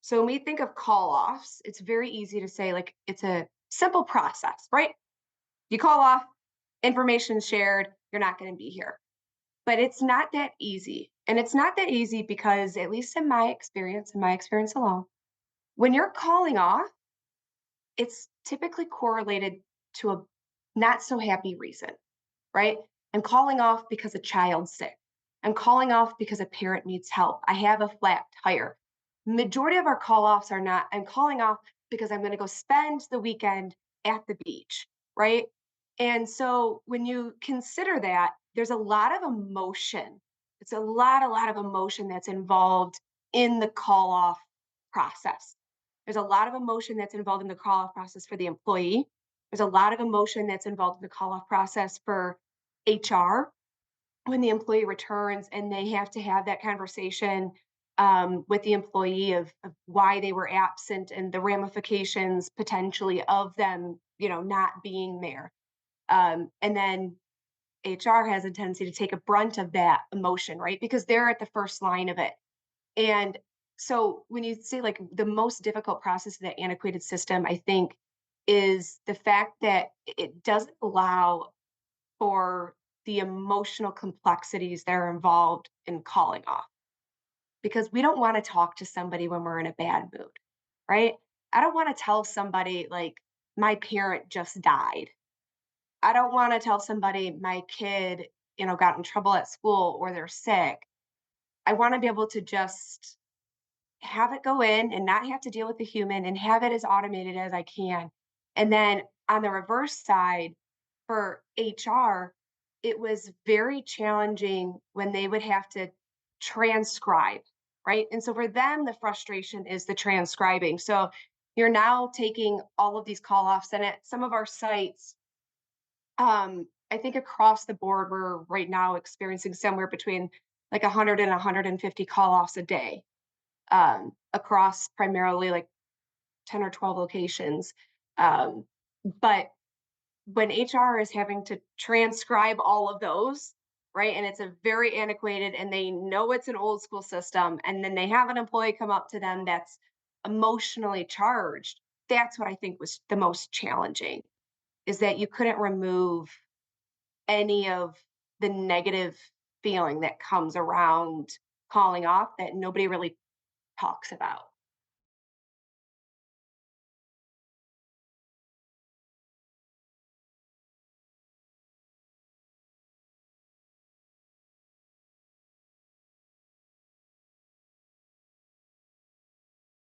So when we think of call offs, it's very easy to say, like, it's a simple process, right? You call off, information shared, you're not going to be here. But it's not that easy. And it's not that easy because, at least in my experience alone, when you're calling off, it's typically correlated to a not so happy reason, right? I'm calling off because a child's sick. I'm calling off because a parent needs help. I have a flat tire. Majority of our call offs are not, I'm calling off because I'm going to go spend the weekend at the beach, right? And so when you consider that, there's a lot of emotion. It's a lot of emotion that's involved in the call off process. There's a lot of emotion that's involved in the call off process for the employee. There's a lot of emotion that's involved in the call off process for HR when the employee returns and they have to have that conversation with the employee of why they were absent and the ramifications potentially of them, not being there. And then HR has a tendency to take a brunt of that emotion, right? Because they're at the first line of it. And so when you say, like, the most difficult process of that antiquated system, I think, is the fact that it doesn't allow for the emotional complexities that are involved in calling off, because we don't want to talk to somebody when we're in a bad mood, right? I don't want to tell somebody, like, my parent just died. I don't want to tell somebody my kid, got in trouble at school or they're sick. I want to be able to just have it go in and not have to deal with the human and have it as automated as I can. And then on the reverse side, for HR, it was very challenging when they would have to transcribe, right? And so for them, the frustration is the transcribing. So you're now taking all of these call offs, and at some of our sites, I think across the board, we're right now experiencing somewhere between like 100 and 150 call offs a day, across primarily like 10 or 12 locations. But when HR is having to transcribe all of those, right? And it's a very antiquated, and they know it's an old school system, and then they have an employee come up to them that's emotionally charged. That's what I think was the most challenging, is that you couldn't remove any of the negative feeling that comes around calling off that nobody really talks about.